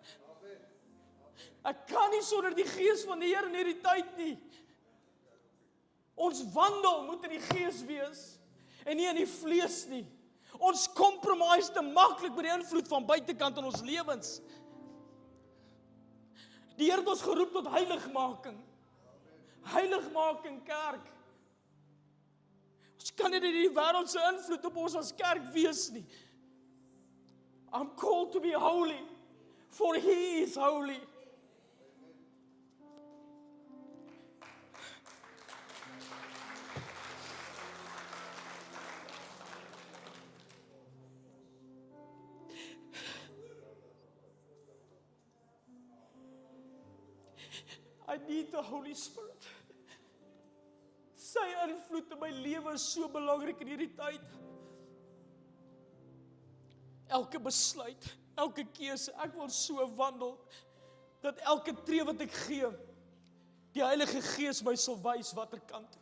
Ek kan nie sonder die Gees van die Here in hierdie tyd nie. Ons wandel moet in die Gees wees, en nie in die vlees nie. Ons compromise te maklik met die invloed van buitekant in ons lewens. Die Here het ons geroep tot heiligmaking. Heiligmaking kerk. Ons kan nie die wêreld se invloed op ons as kerk wees nie. I'm called to be holy, for He is holy. I need the Holy Spirit. Sy invloed in my lewe is so belangrik in hierdie tyd. Elke besluit, elke keuse, ek wil so wandel, dat elke tree wat ek gee, die Heilige Gees my sal wys watter kant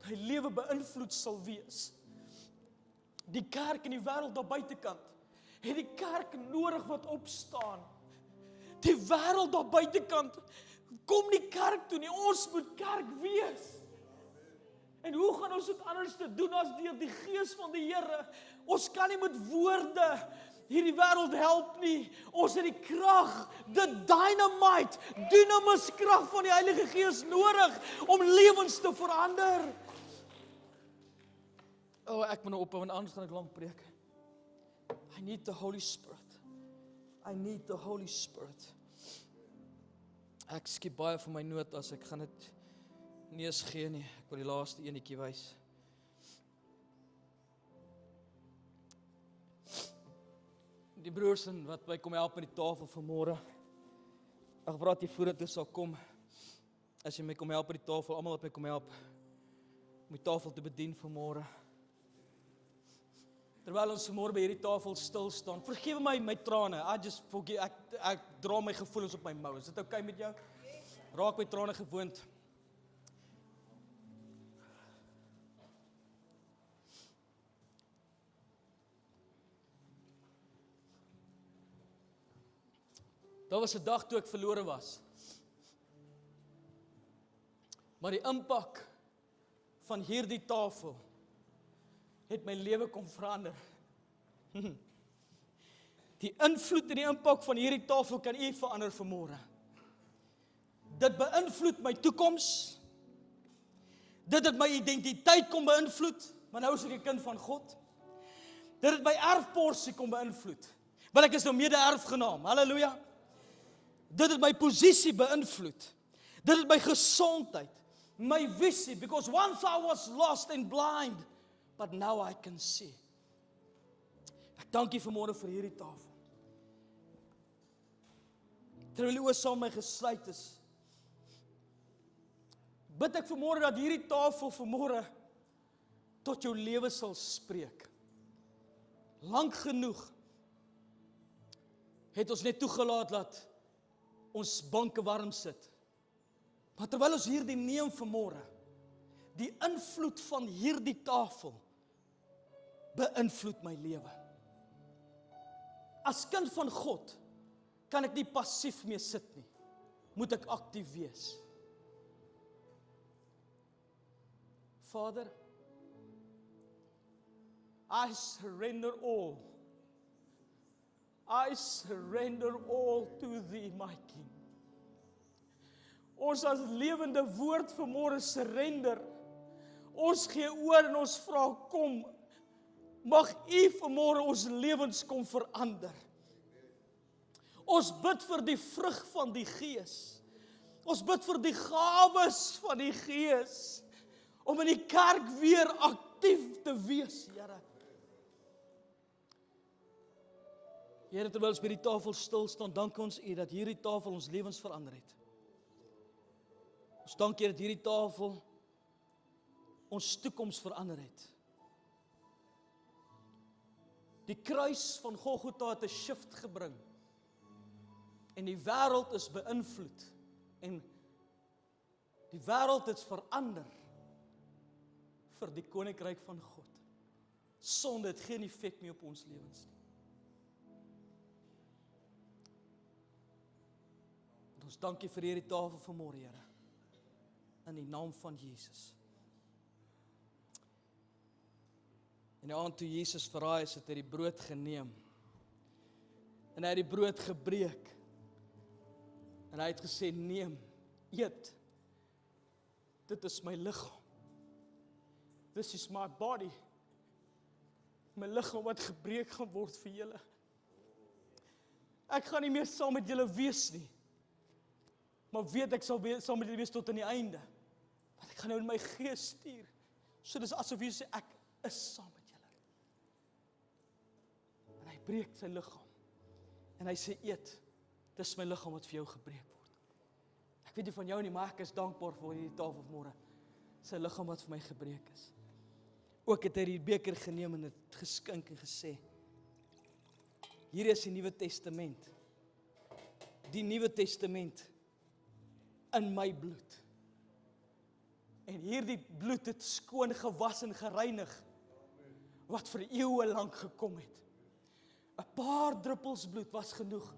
my lewe beïnvloed sal wees. Die kerk in die wêreld daar buitekant, het die kerk nodig wat opstaan. Die wêreld daar buitekant, kom nie kerk toe nie, ons moet kerk wees. En hoe gaan ons dit anders te doen as deur die Gees van die Here? Ons kan nie met woorde hierdie wêreld help nie. Ons het die krag, die dynamite, dynamis krag van die Heilige Gees nodig om lewens te verander. Ek moet nou ophou, want anders gaan ek lank preek. I need the Holy Spirit. I need the Holy Spirit. Ek skiep baie van my notas, ek gaan dit nie eens gee nie. Ek wil die laaste enetjie wys. Die broers wat my kom help met die tafel vanmôre. Ek vra dat jy vorentoe sal kom. As jy my kom help met die tafel, almal wat my kom help om die tafel te bedien vanmôre. Terwyl ons vanmôre by hierdie tafel stil staan, vergewe my trane. Ek dra my gevoelens op my mou. Is dit okay met jou? Raak my trane gewoond. Daar was 'n dag toe ek verlore was. Maar die impak van hierdie tafel het my lewe kom verander. Die invloed en die impak van hierdie tafel kan u verander vanmôre. Dit beïnvloed my toekoms. Dit het my identiteit kom beïnvloed, maar nou is ek 'n kind van God. Dit het my erfporsie kom beïnvloed, want ek is nou mede-erfgenaam. Halleluja. Dit het my posisie beïnvloed. Dit het my gesondheid, my visie, because once I was lost and blind, but now I can see. Ek dank U vanmôre vir hierdie tafel. Terwyl die oë saam my gesluit is, bid ek vanmôre dat hierdie tafel vanmôre tot jou lewe sal spreek. Lank genoeg het ons net toegelaat dat ons banke warm sit. Maar terwyl ons hierdie neem vanmôre, die invloed van hierdie tafel beïnvloed my lewe. As kind van God kan ek nie passief mee sit nie. Moet ek aktief wees. Vader, I surrender all. I surrender all to Thee, my King. Ons as lewende woord vanmôre surrender. Ons gee oor en ons vra, kom, mag U vanmôre ons lewens kom verander. Ons bid vir die vrug van die Gees. Ons bid vir die gawes van die Gees, om in die kerk weer aktief te wees, Here. Here, terwyl ons by die tafel stil staan, dank ons U dat hierdie tafel ons lewens verander het. Ons dank U dat hierdie tafel ons toekoms verander het. Die kruis van Golgotha het 'n shift gebring. En die wêreld is beïnvloed. En die wêreld het verander vir die koninkryk van God. Sonde het geen effek meer op ons lewens nie. En ons dankie vir hierdie tafel vanmôre, Here. In die naam van Jesus. En die aand toe Jesus verraai is, het hy die brood geneem. En hy het die brood gebreek. En hy het gesê, neem, eet. Dit is my liggaam. This is my body. My liggaam wat gebreek gaan word vir julle. Ek gaan nie meer saam met julle wees nie. Maar weet ek sal saam met julle wees tot aan die einde. Want ek gaan nou in my gees stuur. So dis asof jy sê, ek is saam met julle. En hy breek sy liggaam. En hy sê, eet. Dis my liggaam wat vir jou gebreek word. Ek weet nie van jou nie, maar ek is dankbaar vir hierdie tafel vanmôre. Sy liggaam wat vir my gebreek is. Ook het hy die beker geneem en het geskink en gesê, hier is die Nuwe Testament. Die Nuwe Testament in my bloed. En hierdie bloed het skoon gewas en gereinig, wat vir eeue lank gekom het. 'n Paar druppels bloed was genoeg.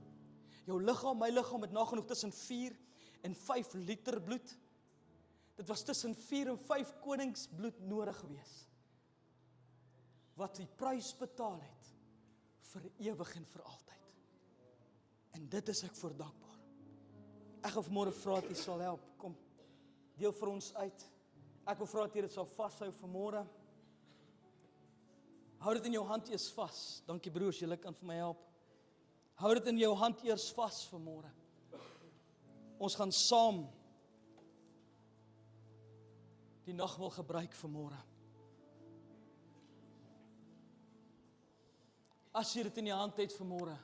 Jou liggaam, my liggaam het nagenoeg tussen 4 en 5 liter bloed. Dit was tussen 4 en 5 koningsbloed nodig gewees. Wat die prys betaal het vir ewig en vir altyd. En dit is ek voor dankbaar. Ek gaan vanmôre vra dat jy sal help. Kom, deel vir ons uit. Ek wil vra dat jy dit sal vashou vanmôre. Hou dit in jou hand eers vas. Dankie broers, julle kan vir my help. Hou dit in jou hand eers vas vanmôre. Ons gaan saam die nagmaal gebruik vanmôre. As jy dit in jou hand het vanmôre,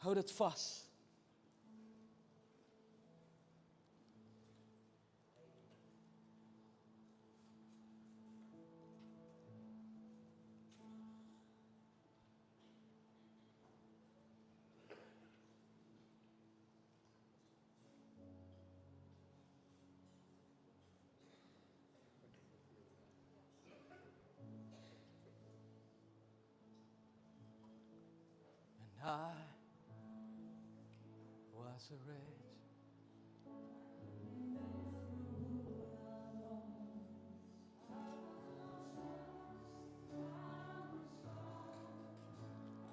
hou dit vas. I was a wretch.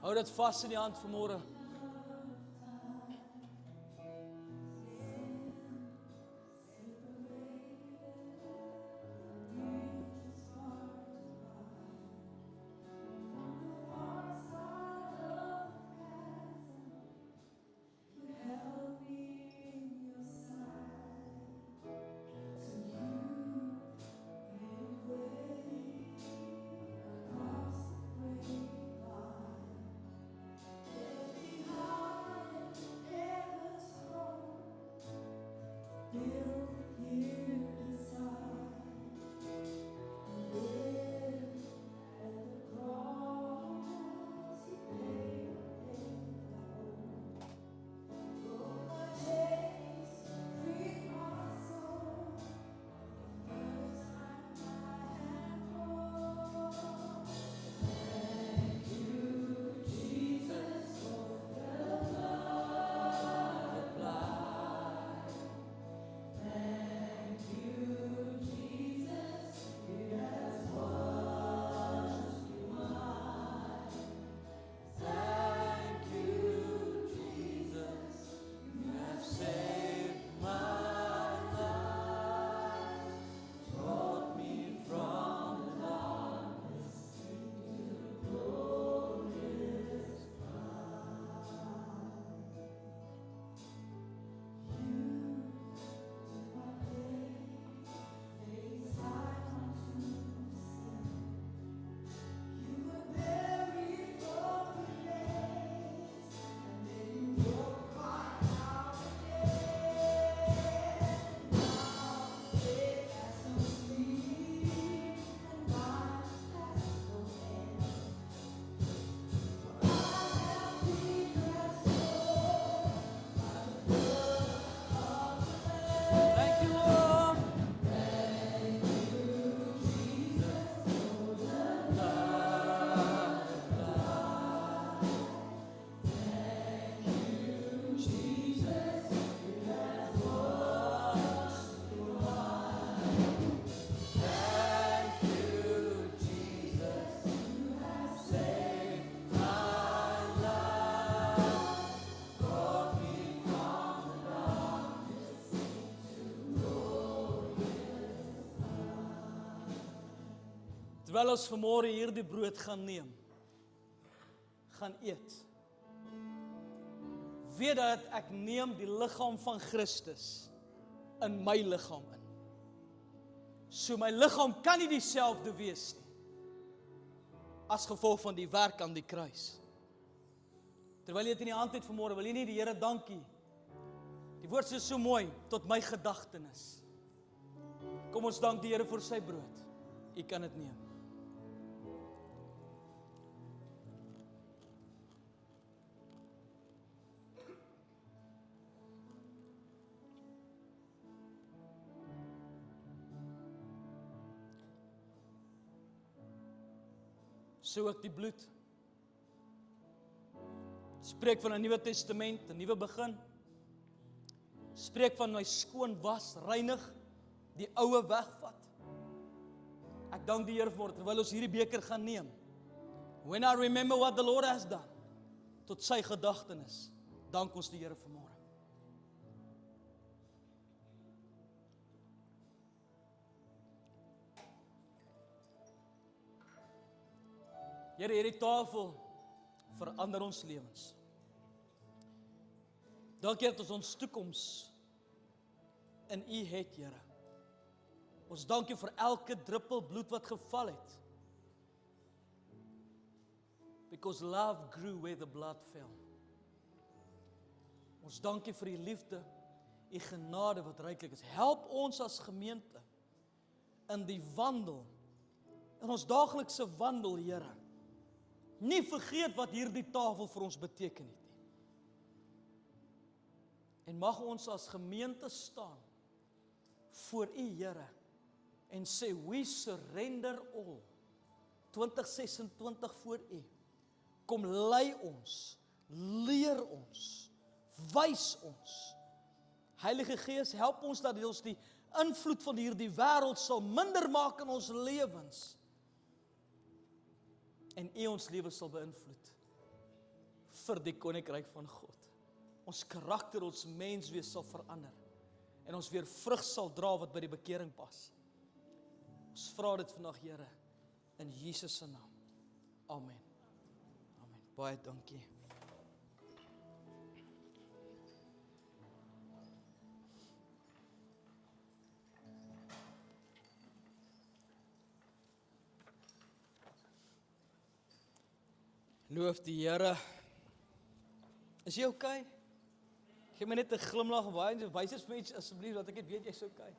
Hou dit vas in die hand vanmôre. Terwyl ons vanmôre hierdie brood gaan neem, gaan eet, weet dat ek neem die liggaam van Christus in my liggaam in. So my liggaam kan nie dieselfde wees nie, as gevolg van die werk aan die kruis. Terwyl jy dit in die hand het vanmôre, wil jy nie die Here dankie. Die woord sê so mooi, tot my gedagtenis. Kom ons dank die Here vir sy brood. U kan dit neem. So ook die bloed. Spreek van 'n Nuwe Testament, 'n nuwe begin. Spreek van my skoon was, reinig, die oue wegvat. Ek dank die Here vanmôre terwyl ons hierdie beker gaan neem. When I remember what the Lord has done, tot sy gedagtenis, dank ons die Here vanmôre. Here, hierdie tafel verander ons lewens. Dankie dat ons toekoms in U het, Here. Ons dank U vir elke druppel bloed wat geval het. Because love grew where the blood fell. Ons dank U vir U liefde, U genade wat ryklik is. Help ons as gemeente in die wandel, in ons daaglikse wandel, Here. Nie vergeet wat hierdie tafel vir ons beteken het nie. En mag ons as gemeente staan voor U, Here, en sê, we surrender all. 2026 voor U. Kom lei ons, leer ons, wys ons. Heilige Gees, help ons dat ons die invloed van hierdie wêreld sal minder maak in ons lewens. En U ons lewe sal beïnvloed vir die koninkryk van God. Ons karakter, ons menswees sal verander en ons weer vrug sal dra wat by die bekering pas. Ons vra dit vandag, Here, in Jesus se naam. Amen. Amen. Baie dankie. Loof die Here. Is jy okay? Geef my net 'n glimlag baie, wys dit vir my asseblief dat ek dit weet jy's okay.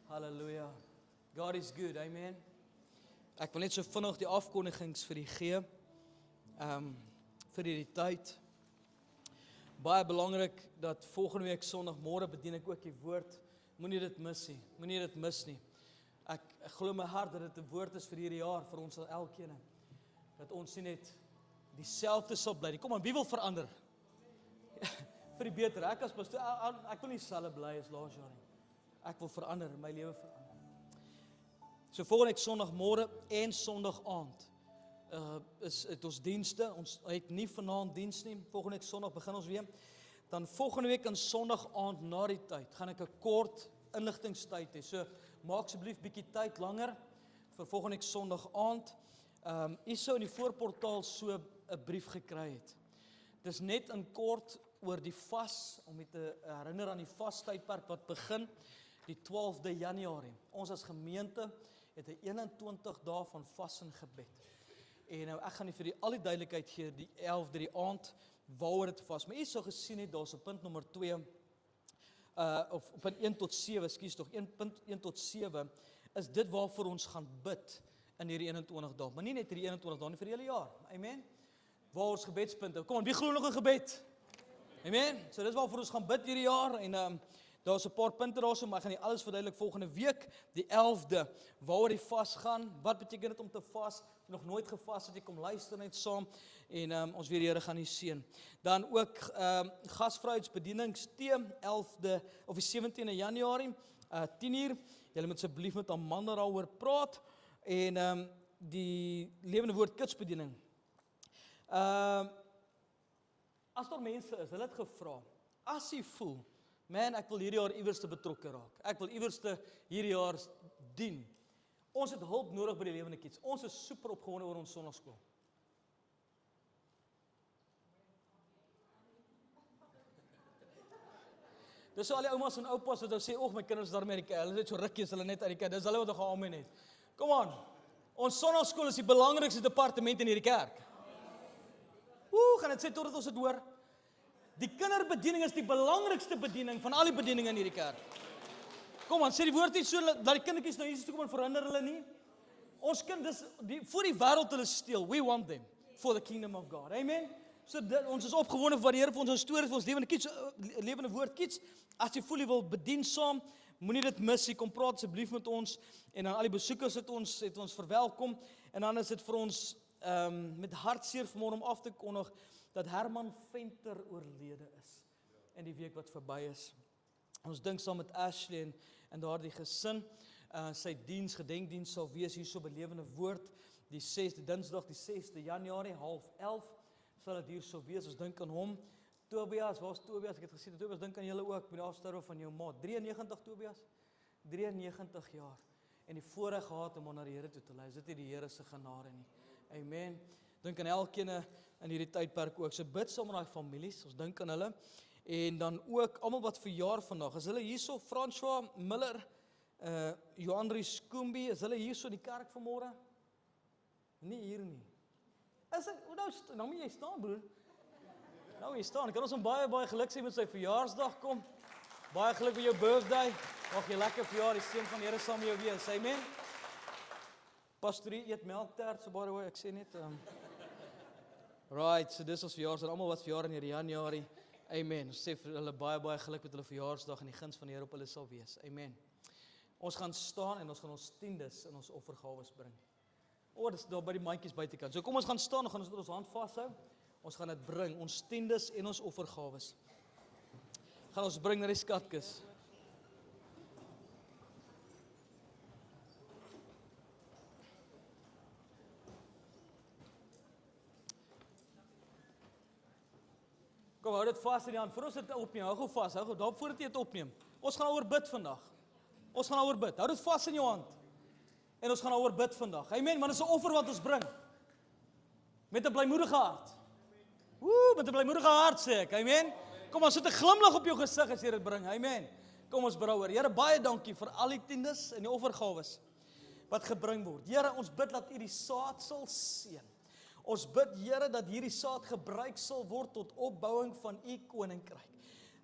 Halleluja. God is good, amen. Ek wil net so vinnig die afkondigings vir die gee. Vir die tyd. Baie belangrik dat volgende week Sondagmôre bedien ek ook die woord. Moenie dit mis nie. Moenie dit mis nie. Ek glo my hart dat dit 'n woord is vir hierdie jaar vir ons elkeen. Dat ons nie net dieselfde sal bly. Kom aan, wie wil verander? Vir die beter. Ek as pastoor, ek wil nie dieselfde bly as laas jaar nie. Ek wil verander, my lewe verander. So volgende week Sondagmôre en Sondag aand is dit ons dienste. Ons het nie vanaand diens nie. Volgende week Sondag begin ons weer. Dan volgende week aan Sondag aand na die tyd gaan ek 'n kort inligtingstyd hê. So maak asseblief bietjie tyd langer vir volgende week Sondag aand. U sou in die voorportaal so 'n brief gekry het. Dis net in kort oor die vas, om met te herinner aan die vastydperk wat begin die 12de Januarie. Ons as gemeente het 'n 21 dae van vas en gebed. En nou ek gaan nie vir al die duidelikheid gee die 11de die aand waaroor dit vas. Maar u sou gesien het daar's op punt nommer 2 of punt 1 tot 7, ekskuus tog, punt 1 tot 7 is dit waarvoor ons gaan bid in hierdie 21 dae. Maar nie net hierdie 21 dae nie, vir die hele jaar. Amen. Waar ons gebedspunte. Kom aan, wie glo nog in gebed? Amen. So dis waarvoor ons gaan bid hierdie jaar en daar's 'n paar punte daarso, maar ek gaan nie alles verduidelik volgende week, die 11de, waaroor die vas gaan. Wat beteken dit om te vas? Nog nooit gevas het, jy kom luister net saam en ons weer die Here gaan u seën. Dan ook gasvryheidsbedieningstee 11de of die 17de Januarie, 10:00. Julle moet asseblief met Amanda daaroor praat en die lewende woord kitsbediening. As daar mense is, hulle het gevra, as jy voel, man, ek wil hierdie jaar iewers te betrokke raak. Ek wil iewers te hierdie jaar dien. Ons het hulp nodig by die lewende kids. Ons is super opgewonde oor ons sonnaarskool. Dis so al die oumas en oupas wat nou sê, my kinders is daar met die kerk, hulle is so rukkies, hulle net uit die kerk, dis hulle wat nog amen het. Kom aan, ons sonnaarskool is die belangrikste departement in hierdie kerk. Gaan dit sê totdat ons dit hoor? Die kinderbediening is die belangrikste bediening van al die bedieninge in hierdie kerk. Kom aan, sê die woord nie so, dat die kindertjies na Jesus toe kom en verhinder hulle nie. Ons kind is, voor die wêreld hulle steel, we want them for the kingdom of God. Amen? So ons is opgewonde vir wat die Here vir ons storie, vir ons lewende woord kies. As jy voel jy wil bedien saam, moenie dit mis nie, kom praat asseblief met ons, en dan al die besoekers het ons verwelkom, en dan is dit vir ons met hartseer vanmôre om af te kondig, dat Herman Venter oorlede is, in die week wat verby is. Ons dink saam met Ashley en daardie gesin, sy gedenkdiens sal wees hier so by Lewende Woord, die 6de Dinsdag, die 6de Januarie, 10:30, sal dit hier so wees, ons dink aan hom. Tobias, waar is Tobias? Ek het gesien, Tobias, dink aan julle ook, met die afsterwe van jou ma, 93 Tobias, 93 jaar, en die voorreg gehad om na die Here toe te lei, is dit nie die Here se genade nie, amen. Dink aan elkeen in hierdie tydperk ook, so bid saam met daai families, ons dink aan hulle, en dan ook, almal wat verjaar vandag, is hulle hierso, François Miller, Johanri Skoombi, is hulle hierso in die kerk vanmôre? Nie hier nie. Is dit, nou moet jy staan broer, nou moet jy staan, kan ons hom baie geluk sê met sy verjaarsdag kom, baie geluk met jou birthday, mag jy lekker verjaar, die seën van die Here saam met jou wees, amen. Pastorie eet melktert, so by the way, ek sê net, right, so dis ons verjaarsdag, almal wat verjaar in hierdie Januarie, amen, ons sê vir hulle baie geluk met hulle verjaarsdag, en die guns van die Here op hulle sal wees, amen. Ons gaan staan, en ons gaan ons tiendes en ons offergawes bring. Dis daar by die mandjies buitekant, so kom ons gaan staan, ons gaan ons hand vashou, ons gaan dit bring, ons tiendes en ons offergawes, gaan ons bring na die skatkis. Kom, hou dit vas in die hand, voor ons dit opneem, hou gou vas, daar voordat jy dit opneem. Ons gaan oor bid vandag. Ons gaan oor bid. Hou dit vas in jou hand. En ons gaan oor bid vandag. Amen, maar dit is 'n offer wat ons bring. Met 'n blymoedige hart. Met 'n blymoedige hart sê ek. Amen. Kom, ons sit 'n glimlag op jou gesig as jy dit bring. Amen. Kom ons bid oor. Here, baie dankie vir al die tiendes en die offergawes wat gebring word. Here, ons bid dat U die saad sal seën. Ons bid, Here, dat hierdie saad gebruik sal word tot opbouing van U koninkryk.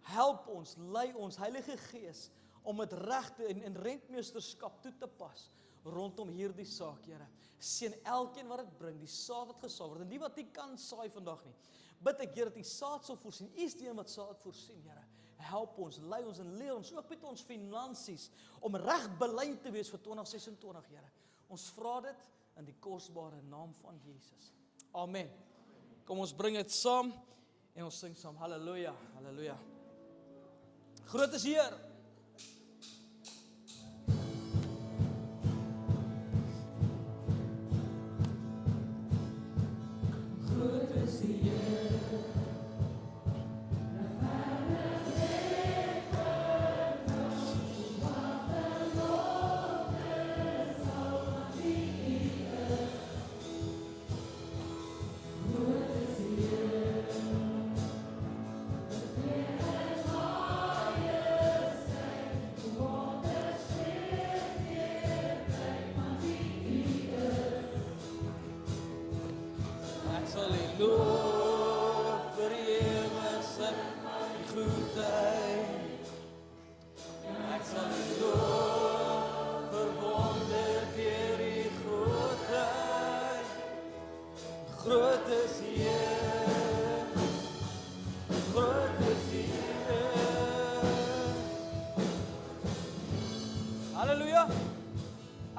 Help ons, lei ons, Heilige Gees, om dit regte en rentmeesterskap toe te pas rondom hierdie saak, Here. Seën elkeen wat dit bring, die saad wat gesaai word, en die wat nie kan saai vandag nie. Bid ek, Here, dat U saad sal voorsien. U is die een wat saad voorsien, Here. Help ons, lei ons en leer ons, ook met ons finansies, om reg belyn te wees vir 2026, Here. Ons vra dit in die kosbare naam van Jesus. Amen. Kom ons bring dit saam en ons sing saam. Halleluja, halleluja. Groot is Heer. Groot is die Heer.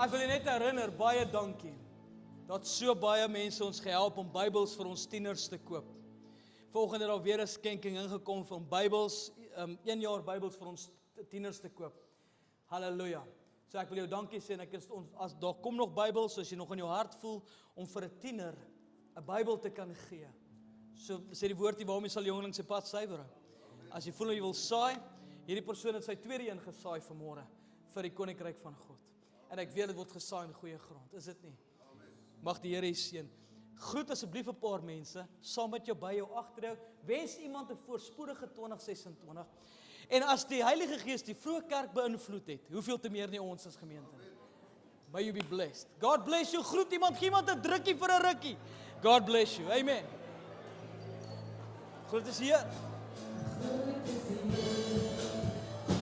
Ek wil net herinner, baie dankie, dat so baie mense ons gehelp om Bybels vir ons tieners te koop. Volgende het daar weer 'n skenking ingekom vir Bybels, 1 jaar Bybels vir ons tieners te koop. Halleluja. So ek wil jou dankie sê, en as daar kom nog Bybels, as jy nog in jou hart voel, om vir 'n tiener 'n Bybel te kan gee. So sê die woord nie, waarom jy sal die jongeling sy pad suiwer. As jy voel jy wil saai, hierdie persoon het sy tweede een gesaai vanmôre, vir die koninkryk van God. En ek weet dit word gesaai in goeie grond, is dit nie? Mag die Here u seën. Groet asseblief 'n paar mense, saam met jou, by jou, agter jou. Wens iemand 'n voorspoedige 2026. En as die Heilige Gees die vroeë kerk beïnvloed het, hoeveel te meer nie ons as gemeente nie. May you be blessed. God bless you. Groet iemand, gee iemand 'n drukkie vir 'n rukkie. God bless you. Amen. Groet is hier.